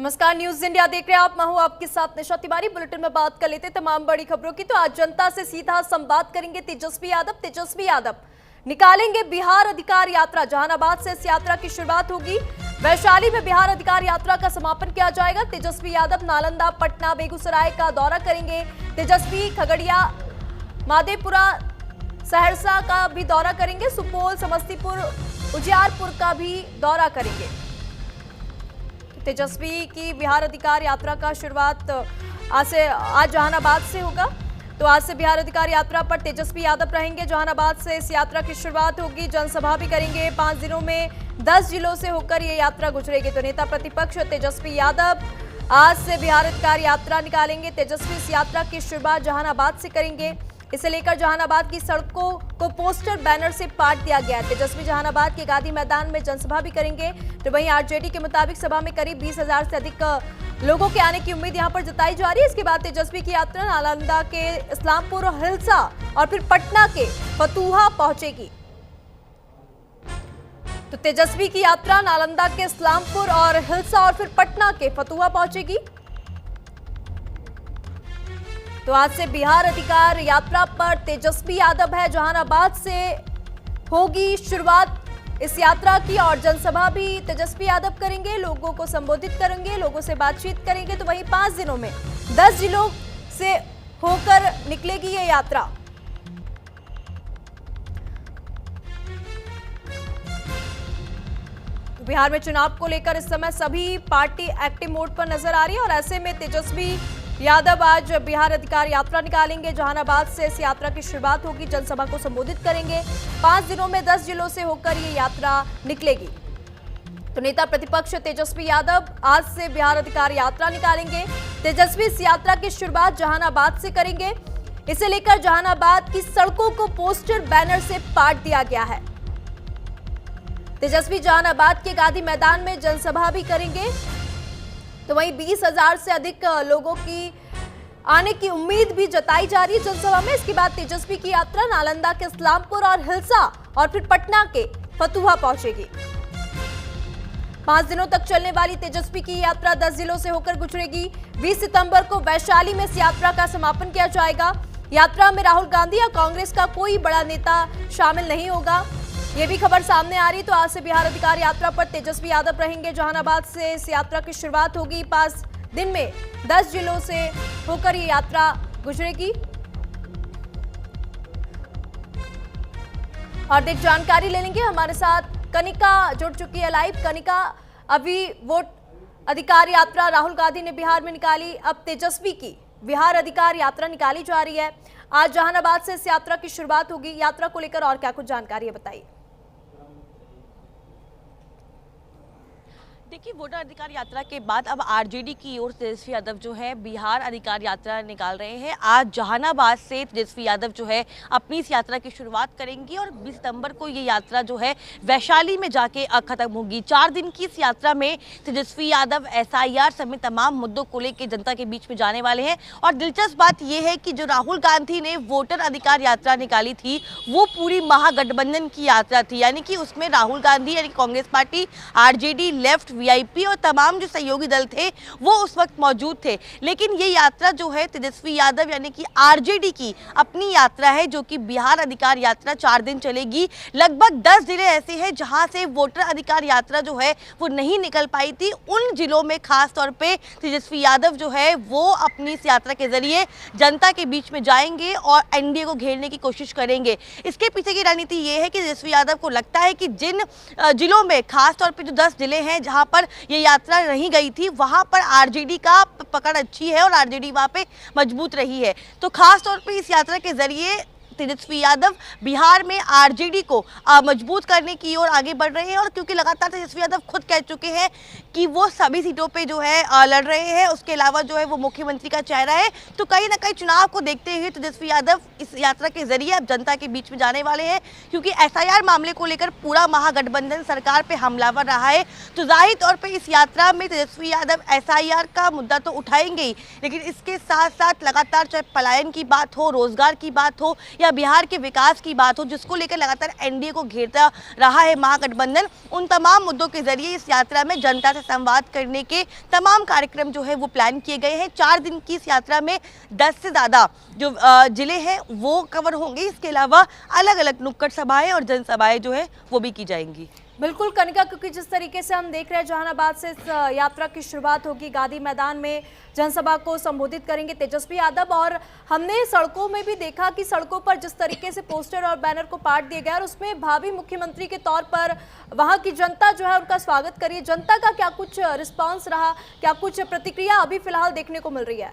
नमस्कार, news India देख रहे हैं आप। मैं हूं आपके साथ निशा तिवारी। बुलेटिन में बात कर लेते हैं तमाम बड़ी खबरों की। तो आज जनता से सीधा संवाद करेंगे तेजस्वी यादव निकालेंगे बिहार अधिकार यात्रा। जहानाबाद से इस यात्रा की शुरुआत होगी। वैशाली में बिहार अधिकार यात्रा का समापन किया जाएगा। तेजस्वी यादव नालंदा, पटना, बेगूसराय का दौरा करेंगे। तेजस्वी खगड़िया, माधेपुरा, सहरसा का भी दौरा करेंगे। सुपौल, समस्तीपुर, उजियारपुर का भी दौरा करेंगे। तेजस्वी की बिहार अधिकार यात्रा का शुरुआत आज जहानाबाद से होगा। तो आज से बिहार अधिकार यात्रा पर तेजस्वी यादव रहेंगे। जहानाबाद से इस यात्रा की शुरुआत होगी। जनसभा भी करेंगे। 5 दिनों में 10 जिलों से होकर ये यात्रा गुजरेगी। तो नेता प्रतिपक्ष तेजस्वी यादव आज से बिहार अधिकार यात्रा निकालेंगे। तेजस्वी इस यात्रा की शुरुआत जहानाबाद से करेंगे। इसे लेकर जहानाबाद की सड़कों को पोस्टर बैनर से पाट दिया गया है। तेजस्वी जहानाबाद के गांधी मैदान में जनसभा भी करेंगे। तो वहीं आरजेडी के मुताबिक सभा में करीब 20,000 से अधिक लोगों के आने की उम्मीद यहां पर जताई जा रही है। इसके बाद तेजस्वी की यात्रा नालंदा के इस्लामपुर और हिलसा और फिर पटना के फतुहा पहुंचेगी। तो तेजस्वी की यात्रा नालंदा के इस्लामपुर और हिलसा और फिर पटना के फतुहा पहुंचेगी। तो आज से बिहार अधिकार यात्रा पर तेजस्वी यादव है। जहानाबाद से होगी शुरुआत इस यात्रा की और जनसभा भी तेजस्वी यादव करेंगे। लोगों को संबोधित करेंगे, लोगों से बातचीत करेंगे। तो वहीं 5 दिनों में 10 जिलों से होकर निकलेगी ये यात्रा। बिहार में चुनाव को लेकर इस समय सभी पार्टी एक्टिव मोड पर नजर आ रही है और ऐसे में तेजस्वी यादव आज बिहार अधिकार यात्रा निकालेंगे। जहानाबाद से इस यात्रा की शुरुआत होगी। जनसभा को संबोधित करेंगे। 5 दिनों में 10 जिलों से होकर ये यात्रा निकलेगी। तो नेता प्रतिपक्ष तेजस्वी यादव आज से बिहार अधिकार यात्रा निकालेंगे। तेजस्वी इस यात्रा की शुरुआत जहानाबाद से करेंगे। इसे लेकर जहानाबाद की सड़कों को पोस्टर बैनर से पाट दिया गया है। तेजस्वी जहानाबाद के गांधी मैदान में जनसभा भी करेंगे। तो वहीं 20,000 से अधिक लोगों की आने की उम्मीद भी जताई जा रही है जनसभा में। इसके बाद तेजस्वी की यात्रा नालंदा के इस्लामपुर और हिलसा और फिर पटना के फतुहा पहुंचेगी। 5 दिनों तक चलने वाली तेजस्वी की यात्रा 10 जिलों से होकर गुजरेगी। 20 सितंबर को वैशाली में इस यात्रा का समापन किया जाएगा। यात्रा में राहुल गांधी या कांग्रेस का कोई बड़ा नेता शामिल नहीं होगा, ये भी खबर सामने आ रही। तो आज से बिहार अधिकार यात्रा पर तेजस्वी यादव रहेंगे। जहानाबाद से इस यात्रा की शुरुआत होगी। 5 दिन में 10 जिलों से होकर ये यात्रा गुजरेगी। और देख जानकारी ले लेंगे, हमारे साथ कनिका जुड़ चुकी है लाइव। कनिका, अभी वोट अधिकार यात्रा राहुल गांधी ने बिहार में निकाली, अब तेजस्वी की बिहार अधिकार यात्रा निकाली जा रही है। आज जहानाबाद से इस यात्रा की शुरुआत होगी। यात्रा को लेकर और क्या कुछ जानकारी है, बताइए। देखिए, वोटर अधिकार यात्रा के बाद अब आरजेडी की ओर तेजस्वी यादव जो है बिहार अधिकार यात्रा निकाल रहे हैं। आज जहानाबाद से तेजस्वी यादव जो है अपनी इस यात्रा की शुरुआत करेंगी और 20 सितंबर को ये यात्रा जो है वैशाली में जाके खत्म होगी। 4 दिन की इस यात्रा में तेजस्वी यादव एसआईआर समेत तमाम मुद्दों को लेकर जनता के बीच में जाने वाले हैं। और दिलचस्प बात यह है कि जो राहुल गांधी ने वोटर अधिकार यात्रा निकाली थी वो पूरी महागठबंधन की यात्रा थी, यानी कि उसमें राहुल गांधी यानी Congress party, RJD, left, VIP और तमाम जो सहयोगी दल थे वो उस वक्त मौजूद थे। लेकिन ये यात्रा जो है तेजस्वी यादव यानी कि आरजेडी की अपनी यात्रा है, जो कि बिहार अधिकार यात्रा 4 दिन चलेगी। लगभग 10 जिले ऐसे हैं जहां से वोटर अधिकार यात्रा जो है वो नहीं निकल पाई थी। उन जिलों में खास तौर पे तेजस्वी यादव जो है वो अपनी इस यात्रा के जरिए जनता के बीच में जाएंगे और एनडीए को घेरने की कोशिश करेंगे। इसके पीछे की रणनीति ये है कि तेजस्वी यादव को लगता है कि जिन जिलों में खास तौर पे जो 10 जिले हैं जहां पर ये यात्रा नहीं गई थी वहां पर आरजेडी का पकड़ अच्छी है और आरजेडी वहां पे मजबूत रही है। तो खास तौर पे इस यात्रा के जरिए तेजस्वी यादव बिहार में आरजेडी को मजबूत करने की ओर आगे बढ़ रहे हैं। और क्योंकि लगातार तेजस्वी यादव खुद कह चुके हैं कि वो सभी सीटों पे जो है लड़ रहे हैं, उसके अलावा जो है वो मुख्यमंत्री का चेहरा है, तो कहीं ना कहीं चुनाव को देखते हुए तेजस्वी यादव इस यात्रा के जरिए अब जनता के बीच में जाने वाले हैं। क्योंकि एसआईआर मामले को लेकर पूरा महागठबंधन सरकार पे हमलावर रहा है, तो जाहिर तौर पर इस यात्रा में तेजस्वी यादव एसआईआर का मुद्दा तो उठाएंगे ही, लेकिन इसके साथ साथ लगातार चाहे पलायन की बात हो, रोजगार की बात हो या या बिहार के विकास की बात हो, जिसको लेकर लगातार एनडीए को घेरता रहा है महागठबंधन, उन तमाम मुद्दों के जरिए इस यात्रा में जनता से संवाद करने के तमाम कार्यक्रम जो है वो प्लान किए गए हैं। 4 दिन की इस यात्रा में 10 से ज़्यादा जो जिले हैं वो कवर होंगे। इसके अलावा अलग अलग नुक्कड़ सभाएं और जनसभाएं जो है वो भी की जाएंगी। बिल्कुल कनिका, क्योंकि जिस तरीके से हम देख रहे हैं जहानाबाद से इस यात्रा की शुरुआत होगी, गांधी मैदान में जनसभा को संबोधित करेंगे तेजस्वी यादव, और हमने सड़कों में भी देखा कि सड़कों पर जिस तरीके से पोस्टर और बैनर को पाट दिया गया और उसमें भावी मुख्यमंत्री के तौर पर वहां की जनता जो है उनका स्वागत करिए। जनता का क्या कुछ रिस्पॉन्स रहा, क्या कुछ प्रतिक्रिया अभी फिलहाल देखने को मिल रही है?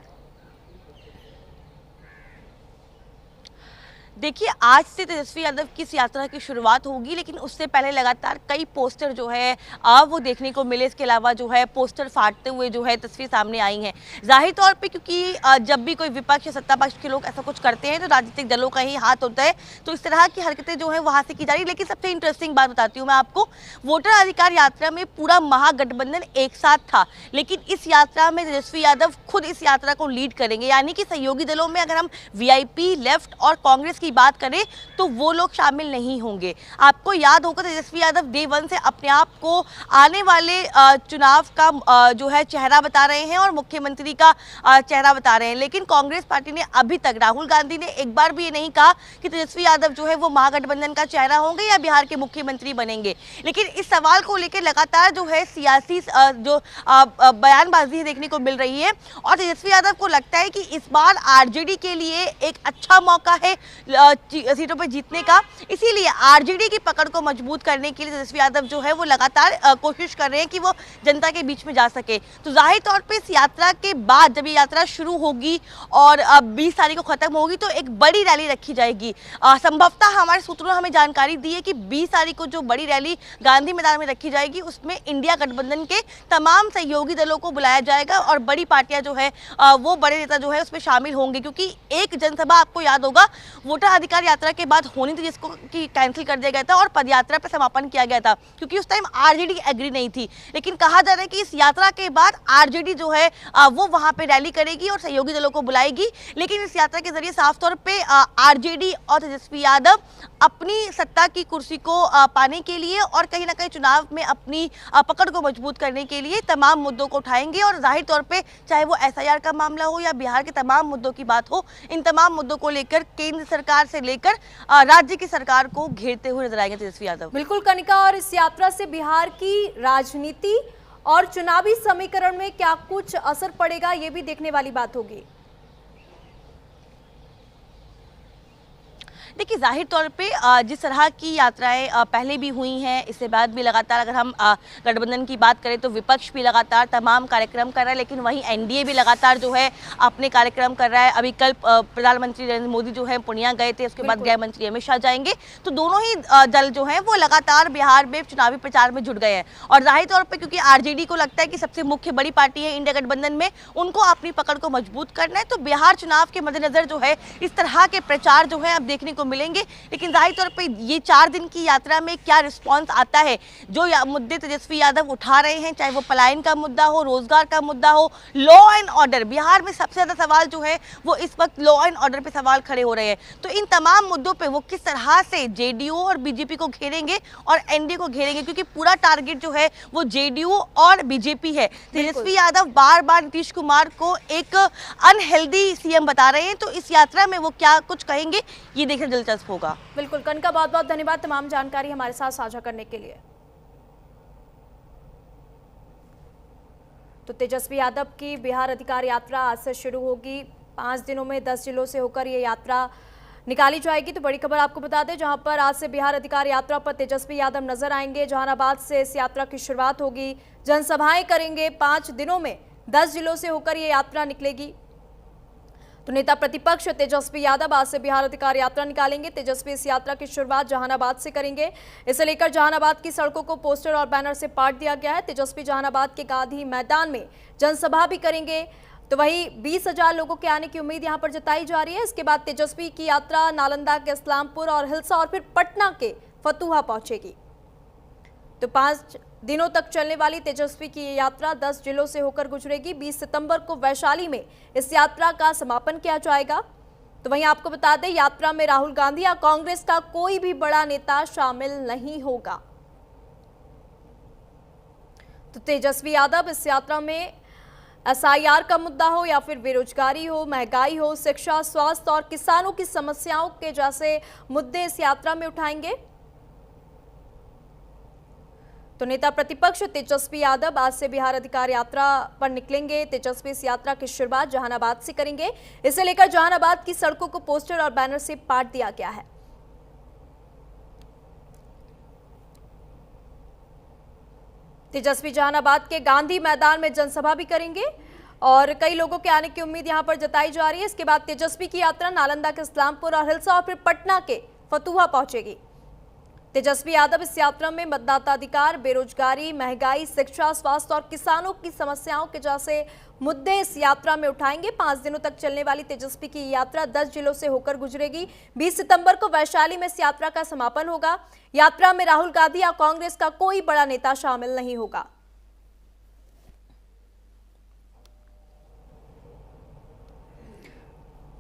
देखिए, आज से तेजस्वी यादव की इस यात्रा की शुरुआत होगी, लेकिन उससे पहले लगातार कई पोस्टर जो है वो देखने को मिले। इसके अलावा जो है पोस्टर फाड़ते हुए जो है तस्वीर सामने आई हैं। जाहिर तौर पे क्योंकि जब भी कोई विपक्ष या सत्ता पक्ष के लोग ऐसा कुछ करते हैं तो राजनीतिक दलों का ही हाथ होता है, तो इस तरह की हरकतें जो है वहाँ से की जा रही है। लेकिन सबसे इंटरेस्टिंग बात बताती हूँ मैं आपको, वोटर अधिकार यात्रा में पूरा महागठबंधन एक साथ था, लेकिन इस यात्रा में तेजस्वी यादव खुद इस यात्रा को लीड करेंगे। यानी कि सहयोगी दलों में अगर हम वीआईपी, लेफ्ट और कांग्रेस की बात करें तो वो लोग शामिल नहीं होंगे। आपको याद होगा तेजस्वी यादव डे 1 से अपने आप को आने वाले चुनाव का जो है चेहरा बता रहे हैं और मुख्यमंत्री का चेहरा बता रहे हैं, लेकिन कांग्रेस पार्टी ने अभी तक, राहुल गांधी ने एक बार भी ये नहीं कहा कि तेजस्वी यादव जो है वो महागठबंधन का चेहरा होंगे या बिहार के मुख्यमंत्री बनेंगे। लेकिन इस सवाल को लेकर लगातार जो है सियासी जो बयानबाजी देखने को मिल रही है और तेजस्वी यादव को लगता है कि इस बार आरजेडी के लिए एक अच्छा मौका है सीटों पर जीतने का। इसीलिए आरजेडी की पकड़ को मजबूत करने के लिए तेजस्वी यादव जो है वो लगातार कोशिश कर रहे हैं कि वो जनता के बीच में जा सके। तो जाहिर तौर पे इस यात्रा के बाद जब ये यात्रा शुरू होगी और 20 तारीख को खत्म होगी तो एक बड़ी रैली रखी जाएगी। संभवतः हमारे सूत्रों ने हमें जानकारी दी है कि 20 तारीख को जो बड़ी रैली गांधी मैदान में रखी जाएगी उसमें इंडिया गठबंधन के तमाम सहयोगी दलों को बुलाया जाएगा और बड़ी पार्टियां जो है वो बड़े नेता जो है उसमें शामिल होंगे, क्योंकि एक जनसभा आपको याद होगा वोटर अधिकार यात्रा के बाद होनी थी जिसको कि कैंसिल कर दिया गया था और पदयात्रा पर समापन किया गया था, क्योंकि उस टाइम आरजेडी एग्री नहीं थी। लेकिन कहा जा रहा है कि इस यात्रा के बाद आरजेडी जो है वो वहां पे रैली करेगी और सहयोगी दलों को बुलाएगी। लेकिन इस यात्रा के जरिए साफ तौर पे आरजेडी और तेजस्वी यादव अपनी सत्ता की कुर्सी को पाने के लिए और कहीं ना कहीं चुनाव में अपनी पकड़ को मजबूत करने के लिए तमाम मुद्दों को उठाएंगे। और जाहिर तौर पे चाहे वो एसआईआर का मामला हो या बिहार के तमाम मुद्दों की बात हो, इन तमाम मुद्दों को लेकर केंद्र सरकार से लेकर राज्य की सरकार को घेरते हुए नजर आएंगे तेजस्वी यादव। बिल्कुल कनिका, और इस यात्रा से बिहार की राजनीति और चुनावी समीकरण में क्या कुछ असर पड़ेगा, ये भी देखने वाली बात होगी। देखिए, जाहिर तौर पे जिस तरह की यात्राएं पहले भी हुई हैं, इसके बाद भी लगातार अगर हम गठबंधन की बात करें तो विपक्ष भी लगातार तमाम कार्यक्रम कर रहा है, लेकिन वहीं एनडीए भी लगातार जो है अपने कार्यक्रम कर रहा है। अभी कल प्रधानमंत्री नरेंद्र मोदी जो है पूर्णिया गए थे, उसके बाद गृह मंत्री अमित शाह जाएंगे, तो दोनों ही दल जो हैं वो लगातार बिहार में चुनावी प्रचार में जुट गए हैं। और जाहिर तौर पर क्योंकि आरजेडी को लगता है कि सबसे मुख्य बड़ी पार्टी है इंडिया गठबंधन में, उनको अपनी पकड़ को मजबूत करना है, तो बिहार चुनाव के मद्देनजर जो है इस तरह के प्रचार जो है अब देखने को मिलेंगे। लेकिन जाहिर तौर पे ये 4 दिन की यात्रा में क्या रिस्पांस आता है, जो मुद्दे तेजस्वी यादव उठा रहे हैं, चाहे वो पलायन का मुद्दा हो, रोजगार का मुद्दा हो, लॉ एंड ऑर्डर, बिहार में सबसे ज्यादा सवाल जो है वो इस वक्त लॉ एंड ऑर्डर पे सवाल खड़े हो रहे हैं। तो इन तमाम मुद्दों पे वो किस तरह से जेडीयू और बीजेपी को घेरेंगे और एनडीए को घेरेंगे, क्योंकि पूरा टारगेट जो है वो जेडीयू और बीजेपी है। तेजस्वी यादव बार बार नीतीश कुमार को एक अनहेल्दी सीएम बता रहे हैं, तो इस यात्रा में वो क्या कुछ कहेंगे ये देखना दिलचस्प होगा। बिल्कुल कनिका, बहुत बहुत धन्यवाद तमाम जानकारी हमारे साथ साझा करने के लिए। तो तेजस्वी यादव की बिहार अधिकार यात्रा आज से शुरू होगी। 5 दिनों में 10 जिलों से होकर ये यात्रा निकाली जाएगी। तो बड़ी खबर आपको बता दें, जहां पर आज से बिहार अधिकार यात्रा पर तेजस्वी यादव नजर आएंगे। जहानाबाद से इस यात्रा की शुरुआत होगी, जनसभाएं करेंगे। 5 दिनों में 10 जिलों से होकर ये यात्रा निकलेगी। तो नेता प्रतिपक्ष तेजस्वी यादव आज से बिहार अधिकार यात्रा निकालेंगे। तेजस्वी इस यात्रा की शुरुआत जहानाबाद से करेंगे। इसे लेकर जहानाबाद की सड़कों को पोस्टर और बैनर से पाट दिया गया है। तेजस्वी जहानाबाद के गांधी मैदान में जनसभा भी करेंगे। तो वही 20,000 लोगों के आने की उम्मीद यहां पर जताई जा रही है। इसके बाद तेजस्वी की यात्रा नालंदा के इस्लामपुर और हिलसा और फिर पटना के फतुहा पहुंचेगी। तो 5 दिनों तक चलने वाली तेजस्वी की यात्रा 10 जिलों से होकर गुजरेगी। 20 सितंबर को वैशाली में इस यात्रा का समापन किया जाएगा। तो वहीं आपको बता दें, यात्रा में राहुल गांधी या कांग्रेस का कोई भी बड़ा नेता शामिल नहीं होगा। तो तेजस्वी यादव इस यात्रा में एसआईआर का मुद्दा हो या फिर बेरोजगारी हो, महंगाई हो, शिक्षा, स्वास्थ्य और किसानों की समस्याओं के जैसे मुद्दे इस यात्रा में उठाएंगे। तो नेता प्रतिपक्ष तेजस्वी यादव आज से बिहार अधिकार यात्रा पर निकलेंगे। तेजस्वी इस यात्रा की शुरुआत जहानाबाद से करेंगे। इसे लेकर जहानाबाद की सड़कों को पोस्टर और बैनर से पाट दिया गया है। तेजस्वी जहानाबाद के गांधी मैदान में जनसभा भी करेंगे और कई लोगों के आने की उम्मीद यहां पर जताई जा रही है। इसके बाद तेजस्वी की यात्रा नालंदा के इस्लामपुर और हिलसा और फिर पटना के फतुहा पहुंचेगी। तेजस्वी यादव इस यात्रा में मतदाता अधिकार, बेरोजगारी, महंगाई, शिक्षा, स्वास्थ्य और किसानों की समस्याओं के जैसे मुद्दे इस यात्रा में उठाएंगे। 5 दिनों तक चलने वाली तेजस्वी की यात्रा 10 जिलों से होकर गुजरेगी। 20 सितंबर को वैशाली में इस यात्रा का समापन होगा। यात्रा में राहुल गांधी या कांग्रेस का कोई बड़ा नेता शामिल नहीं होगा।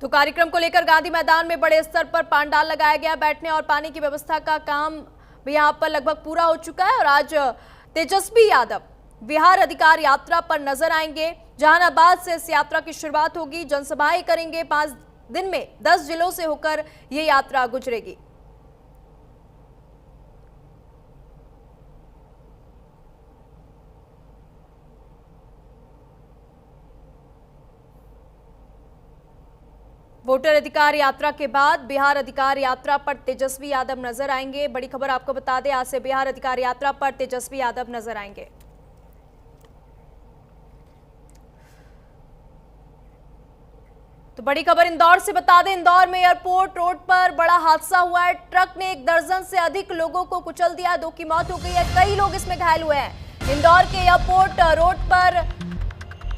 तो कार्यक्रम को लेकर गांधी मैदान में बड़े स्तर पर पंडाल लगाया गया। बैठने और पानी की व्यवस्था का काम भी यहां पर लगभग पूरा हो चुका है और आज तेजस्वी यादव बिहार अधिकार यात्रा पर नजर आएंगे। जहानाबाद से इस यात्रा की शुरुआत होगी, जनसभाएं करेंगे। 5 दिन में 10 जिलों से होकर यह यात्रा गुजरेगी। वोटर अधिकार यात्रा के बाद बिहार अधिकार यात्रा पर तेजस्वी यादव नजर आएंगे। बड़ी खबर आपको बता दें, आज से बिहार अधिकार यात्रा पर तेजस्वी यादव नजर आएंगे। तो बड़ी खबर इंदौर से बता दें, इंदौर में एयरपोर्ट रोड पर बड़ा हादसा हुआ है। ट्रक ने 1 दर्जन से अधिक लोगों को कुचल दिया, 2 की मौत हो गई है, कई लोग इसमें घायल हुए हैं। इंदौर के एयरपोर्ट रोड पर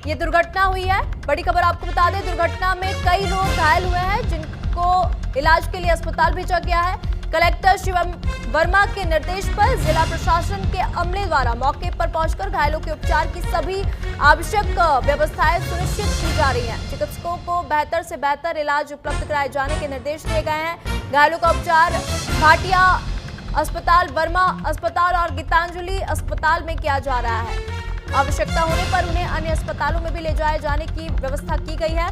ये दुर्घटना हुई है। बड़ी खबर आपको बता दें, दुर्घटना में कई लोग घायल हुए हैं जिनको इलाज के लिए अस्पताल भेजा गया है। कलेक्टर शिवम वर्मा के निर्देश पर जिला प्रशासन के अमले द्वारा मौके पर पहुंचकर घायलों के उपचार की सभी आवश्यक व्यवस्थाएं सुनिश्चित की जा रही हैं। चिकित्सकों को बेहतर से बेहतर इलाज उपलब्ध कराए जाने के निर्देश दिए गए हैं। घायलों का उपचार भाटिया अस्पताल, वर्मा अस्पताल और गीतांजलि अस्पताल में किया जा रहा है। आवश्यकता होने पर उन्हें अन्य अस्पतालों में भी ले जाए जाने की व्यवस्था की गई है।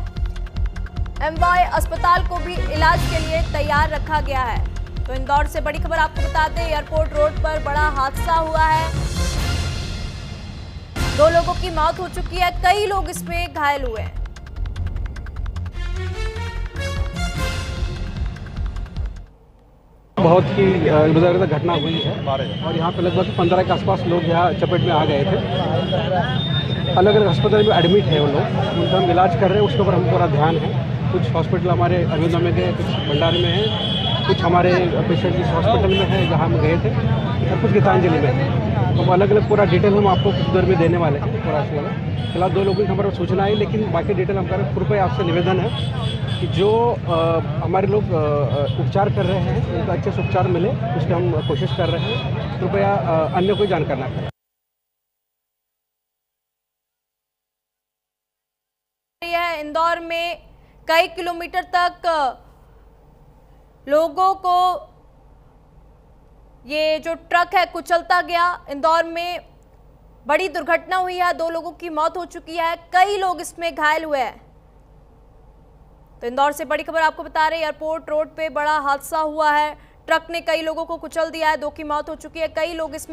एमवाय अस्पताल को भी इलाज के लिए तैयार रखा गया है। तो इंदौर से बड़ी खबर आपको बता दें, एयरपोर्ट रोड पर बड़ा हादसा हुआ है। 2 लोगों की मौत हो चुकी है, कई लोग इसमें घायल हुए हैं। बहुत ही जबरदस्त घटना हुई है और यहाँ पे लगभग 15 के आसपास लोग यहाँ चपेट में आ गए थे। अलग अलग अस्पताल में एडमिट है वो लोग, उनका हम इलाज कर रहे हैं, उसके ऊपर हम पूरा ध्यान है। कुछ हॉस्पिटल हमारे अयोध्या में गए, कुछ भंडारी में है, कुछ हमारे पेशेंट जिस हॉस्पिटल में है जहाँ हम गए थे और कुछ गीतांजलि में है। हम अलग अलग पूरा डिटेल हम आपको कुछ देर में देने वाले हैं पूरा वाला। फिलहाल 2 लोगों की हमारे सूचना आई, लेकिन बाकी डिटेल हम करें। कृपया आपसे निवेदन है कि जो हमारे लोग उपचार कर रहे हैं उनका अच्छे से उपचार मिले, उसकी हम कोशिश कर रहे हैं। कृपया अन्य कोई जानकारी ना करें। इंदौर में कई किलोमीटर तक लोगों को ये जो ट्रक है कुचलता गया। इंदौर में बड़ी दुर्घटना हुई है, 2 लोगों की मौत हो चुकी है, कई लोग इसमें घायल हुए हैं। तो इंदौर से बड़ी खबर आपको बता रहे हैं, एयरपोर्ट रोड पे बड़ा हादसा हुआ है। ट्रक ने कई लोगों को कुचल दिया है, 2 की मौत हो चुकी है, कई लोग इसमें